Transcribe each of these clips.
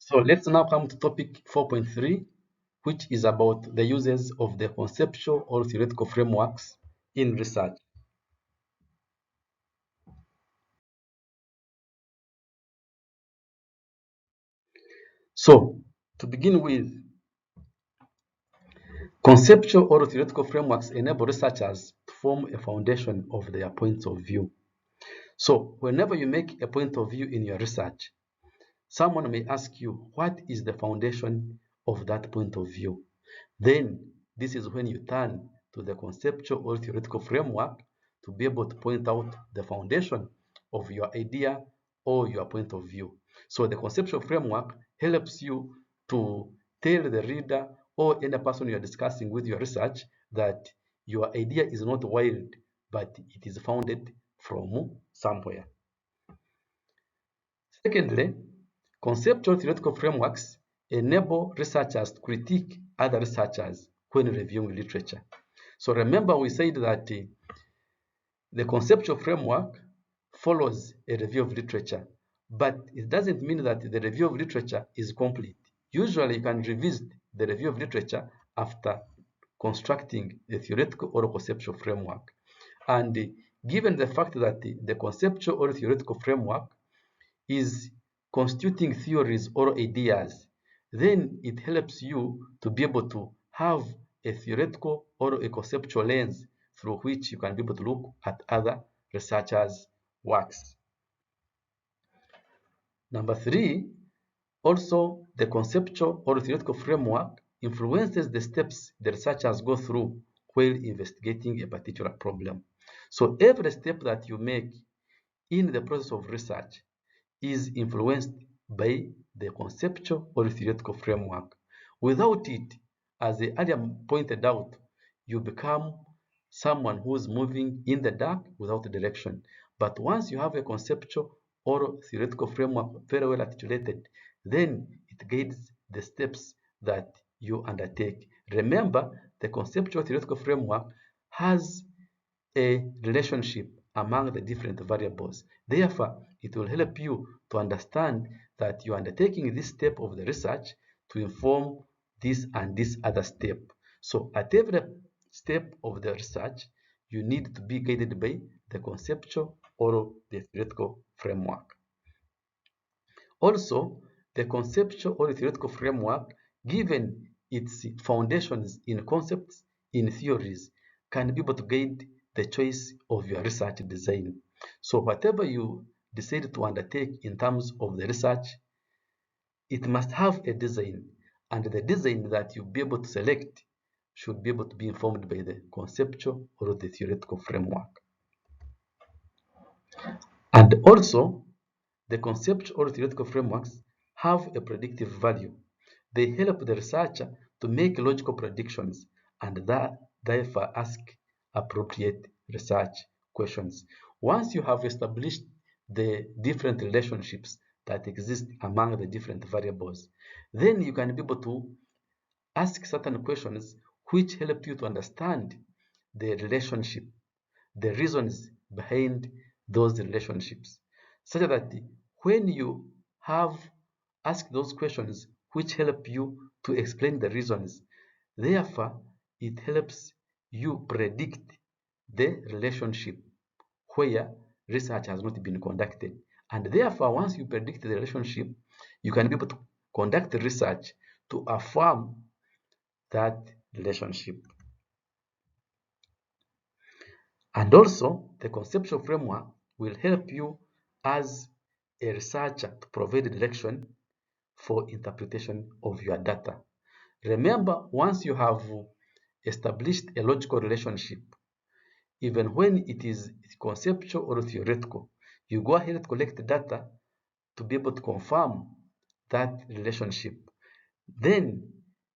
So let's now come to topic 4.3, which is about the uses of the conceptual or theoretical frameworks in research. So to begin with, conceptual or theoretical frameworks enable researchers to form a foundation of their points of view. So whenever you make a point of view in your research, someone may ask you, what is the foundation of that point of view? Then this is when you turn to the conceptual or theoretical framework to be able to point out the foundation of your idea or your point of view. So the conceptual framework helps you to tell the reader or any person you are discussing with your research that your idea is not wild, but it is founded from somewhere. Secondly, conceptual theoretical frameworks enable researchers to critique other researchers when reviewing literature. So remember we said that the conceptual framework follows a review of literature, but it doesn't mean that the review of literature is complete. Usually you can revisit the review of literature after constructing a theoretical or conceptual framework. And given the fact that the conceptual or theoretical framework is constituting theories or ideas, then it helps you to be able to have a theoretical or a conceptual lens through which you can be able to look at other researchers' works. Number three, also the conceptual or theoretical framework influences the steps the researchers go through while investigating a particular problem. So every step that you make in the process of research is influenced by the conceptual or theoretical framework. Without it, as I earlier pointed out, you become someone who's moving in the dark without direction. But once you have a conceptual or theoretical framework very well articulated, then it guides the steps that you undertake. Remember, the conceptual theoretical framework has a relationship among the different variables. Therefore, it will help you to understand that you are undertaking this step of the research to inform this and this other step. So at every step of the research, you need to be guided by the conceptual or the theoretical framework. Also, the conceptual or theoretical framework, given its foundations in concepts, in theories, can be able to guide the choice of your research design. So whatever you decide to undertake in terms of the research, it must have a design, and the design that you'll be able to select should be able to be informed by the conceptual or the theoretical framework. And also, the conceptual or theoretical frameworks have a predictive value. They help the researcher to make logical predictions and that therefore ask appropriate research questions. Once you have established the different relationships that exist among the different variables, then you can be able to ask certain questions which help you to understand the relationship, the reasons behind those relationships, such that when you have asked those questions which help you to explain the reasons, therefore it helps you predict the relationship where research has not been conducted. And therefore, once you predict the relationship, you can be able to conduct research to affirm that relationship. And also, the conceptual framework will help you as a researcher to provide direction for interpretation of your data. Remember, once you have established a logical relationship, even when it is conceptual or theoretical, you go ahead and collect data to be able to confirm that relationship. Then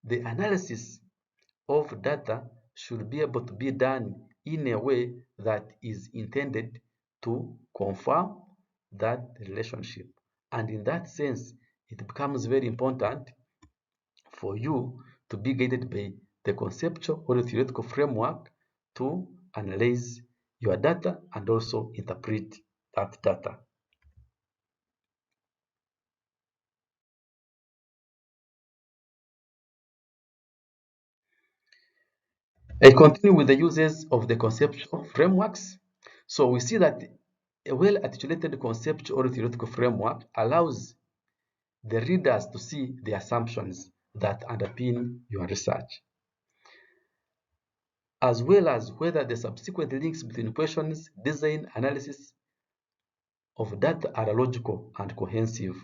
the analysis of data should be able to be done in a way that is intended to confirm that relationship. And in that sense, it becomes very important for you to be guided by the conceptual or theoretical framework to analyze your data and also interpret that data. I continue with the uses of the conceptual frameworks. So we see that a well-articulated conceptual or theoretical framework allows the readers to see the assumptions that underpin your research, as well as whether the subsequent links between questions, design, analysis of data are logical and cohesive.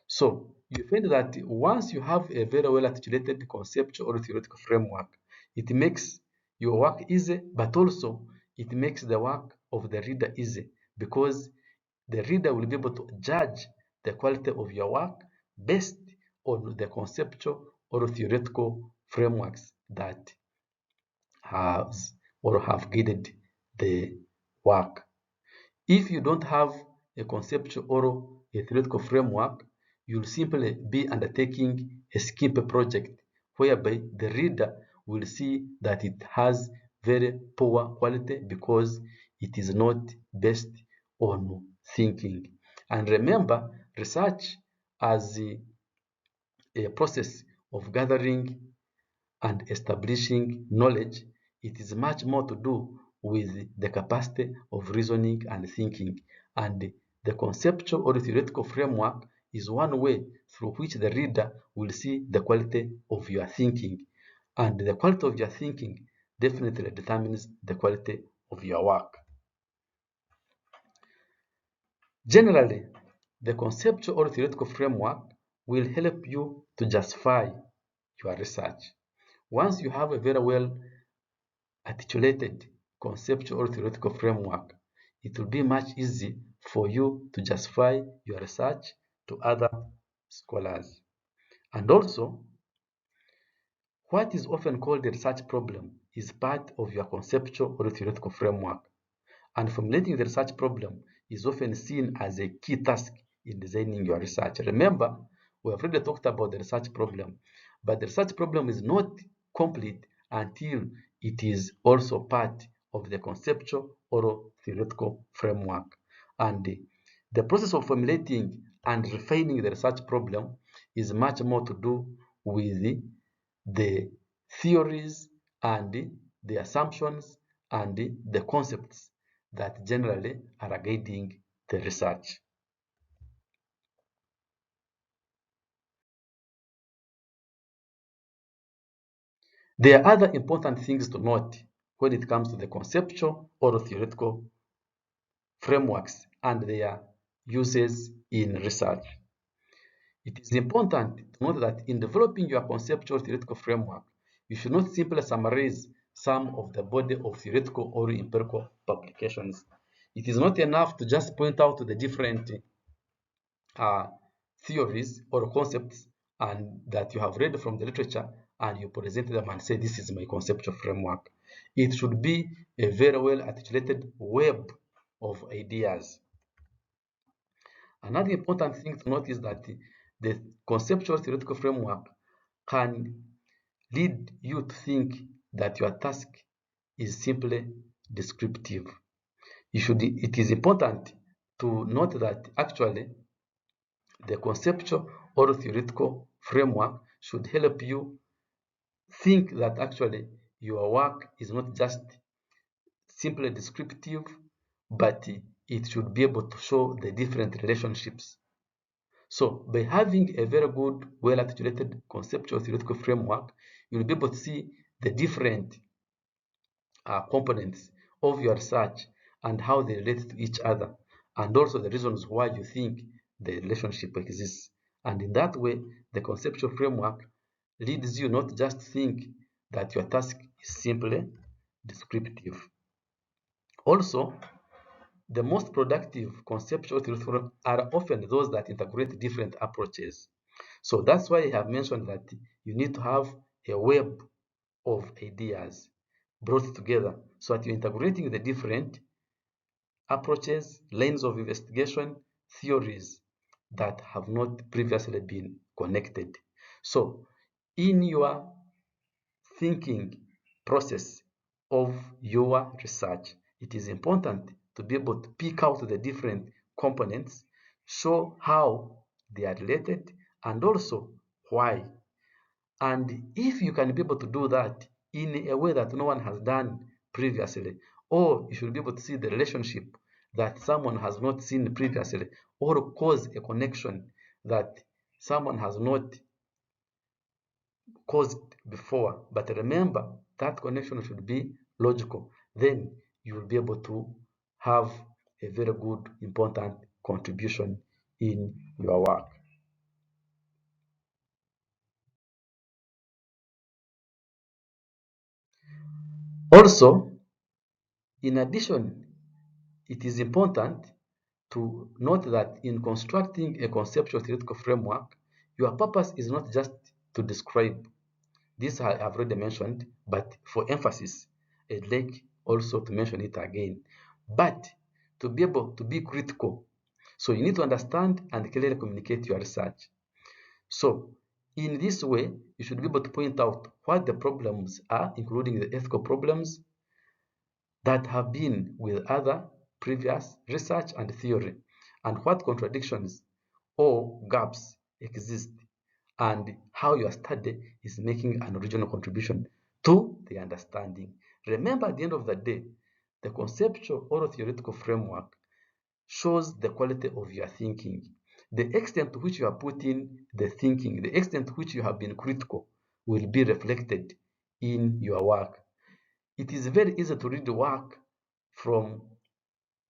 So you find that once you have a very well articulated conceptual or theoretical framework, it makes your work easy, but also it makes the work of the reader easy because the reader will be able to judge the quality of your work based on the conceptual or theoretical frameworks that has or have guided the work. If you don't have a conceptual or a theoretical framework, you'll simply be undertaking a skip project whereby the reader will see that it has very poor quality because it is not based on thinking. And remember, research as a process of gathering and establishing knowledge, it is much more to do with the capacity of reasoning and thinking. And the conceptual or theoretical framework is one way through which the reader will see the quality of your thinking. And the quality of your thinking definitely determines the quality of your work. Generally, the conceptual or theoretical framework will help you to justify your research. Once you have a very well articulated conceptual or theoretical framework, it will be much easy for you to justify your research to other scholars. And also, what is often called a research problem is part of your conceptual or theoretical framework. And formulating the research problem is often seen as a key task in designing your research. Remember, we have already talked about the research problem, but the research problem is not complete until it is also part of the conceptual or theoretical framework. And the process of formulating and refining the research problem is much more to do with the theories and the assumptions and the concepts that generally are guiding the research. There are other important things to note when it comes to the conceptual or theoretical frameworks and their uses in research. It is important to note that in developing your conceptual theoretical framework, you should not simply summarize some of the body of theoretical or empirical publications. It is not enough to just point out the different uh, theories or concepts and that you have read from the literature and you present them and say, this is my conceptual framework. It should be a very well articulated web of ideas. Another important thing to note is that the conceptual theoretical framework can lead you to think that your task is simply descriptive. It is important to note that actually the conceptual or theoretical framework should help you think that actually your work is not just simply descriptive, but it should be able to show the different relationships. So by having a very good, well-articulated conceptual theoretical framework, you'll be able to see the different components of your research and how they relate to each other, and also the reasons why you think the relationship exists. And in that way, the conceptual framework leads you not just to think that your task is simply descriptive. Also, the most productive conceptual theoretical are often those that integrate different approaches. So that's why I have mentioned that you need to have a web of ideas brought together so that you're integrating the different approaches, lines of investigation, theories that have not previously been connected. So in your thinking process of your research, it is important to be able to pick out the different components, show how they are related, and also why. And if you can be able to do that, in a way that no one has done previously, or you should be able to see the relationship that someone has not seen previously, or cause a connection that someone has not caused before. But remember, that connection should be logical. Then you will be able to have a very good, important contribution in your work. Also, in addition, it is important to note that in constructing a conceptual theoretical framework, your purpose is not just to describe. This I have already mentioned, but for emphasis, I'd like also to mention it again. But to be able to be critical, so you need to understand and clearly communicate your research. So in this way, you should be able to point out what the problems are, including the ethical problems that have been with other previous research and theory, and what contradictions or gaps exist, and how your study is making an original contribution to the understanding. Remember, at the end of the day, the conceptual or theoretical framework shows the quality of your thinking. The extent to which you are putting the thinking, the extent to which you have been critical, will be reflected in your work. It is very easy to read the work from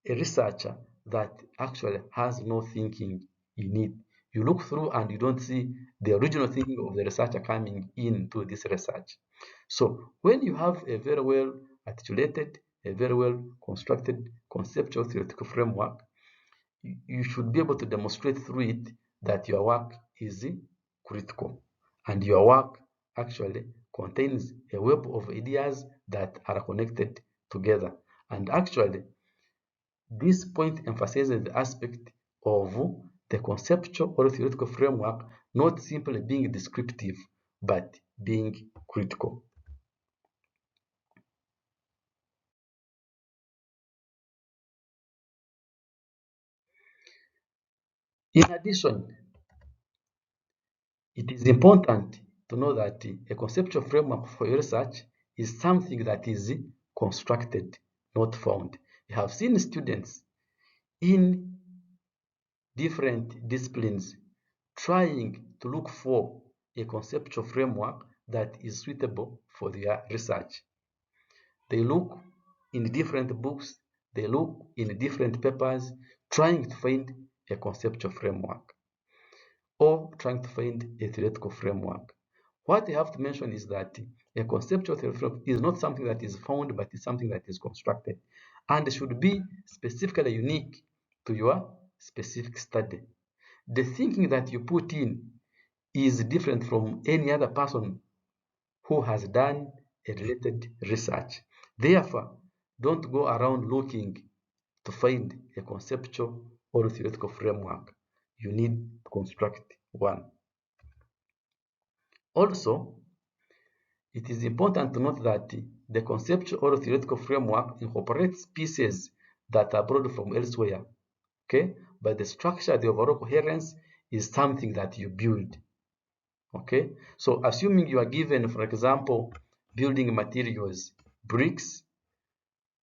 a researcher that actually has no thinking in it. You look through and you don't see the original thinking of the researcher coming into this research. So when you have a very well articulated, a very well constructed conceptual theoretical framework, you should be able to demonstrate through it that your work is critical and your work actually contains a web of ideas that are connected together. And actually, this point emphasizes the aspect of the conceptual or theoretical framework not simply being descriptive, but being critical. In addition, it is important to know that a conceptual framework for your research is something that is constructed, not found. You have seen students in different disciplines trying to look for a conceptual framework that is suitable for their research. They look in different books, they look in different papers, trying to find a conceptual framework or trying to find a theoretical framework. What I have to mention is that a conceptual theoretical framework is not something that is found, but is something that is constructed and should be specifically unique to your specific study. The thinking that you put in is different from any other person who has done a related research. Therefore, don't go around looking to find a conceptual or theoretical framework. You need to construct one. Also, it is important to note that the conceptual or theoretical framework incorporates pieces that are borrowed from elsewhere. Okay, but the structure, the overall coherence is something that you build. Okay, so assuming you are given, for example, building materials, bricks,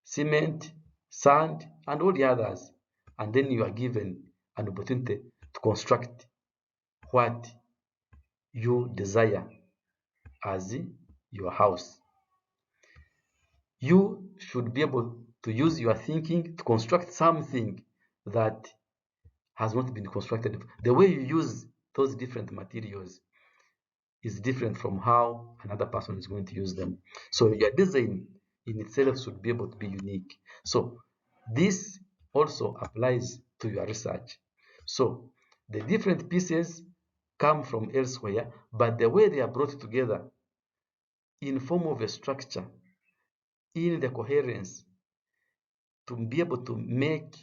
cement, sand, and all the others, and then you are given an opportunity to construct what you desire as your house. You should be able to use your thinking to construct something that has not been constructed. The way you use those different materials is different from how another person is going to use them. So your design in itself should be able to be unique. So this also applies to your research. So the different pieces come from elsewhere, but the way they are brought together in form of a structure, in the coherence, to be able to make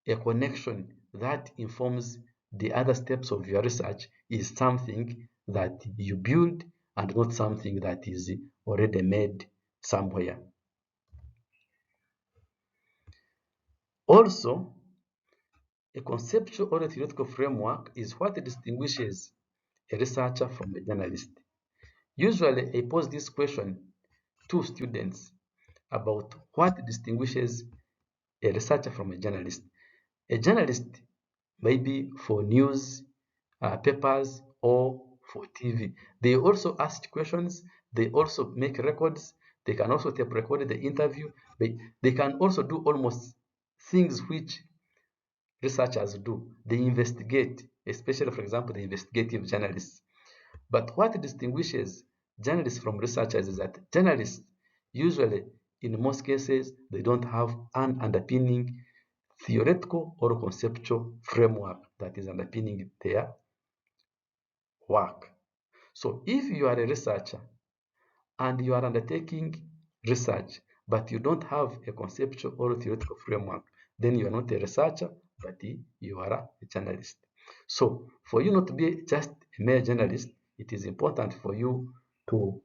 a connection that informs the other steps of your research is something that you build and not something that is already made somewhere. Also, a conceptual or a theoretical framework is what distinguishes a researcher from a journalist. Usually, I pose this question two students about what distinguishes a researcher from a journalist. A journalist may be for news papers or for TV. They also ask questions. They also make records. They can also tape record the interview. They can also do almost things which researchers do. They investigate, especially, for example, the investigative journalists. But what distinguishes journalists from researchers is that journalists usually, in most cases, they don't have an underpinning theoretical or conceptual framework that is underpinning their work. So if you are a researcher and you are undertaking research, but you don't have a conceptual or theoretical framework, then you are not a researcher, but you are a journalist. So for you not to be just a mere journalist, it is important for you to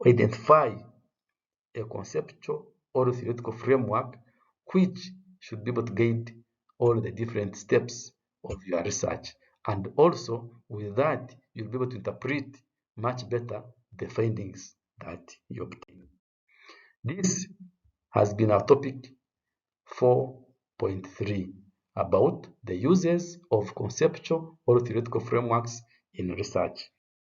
identify a conceptual or theoretical framework which should be able to guide all the different steps of your research. And also, with that, you'll be able to interpret much better the findings that you obtain. This has been our topic 4.3 about the uses of conceptual or theoretical frameworks in research.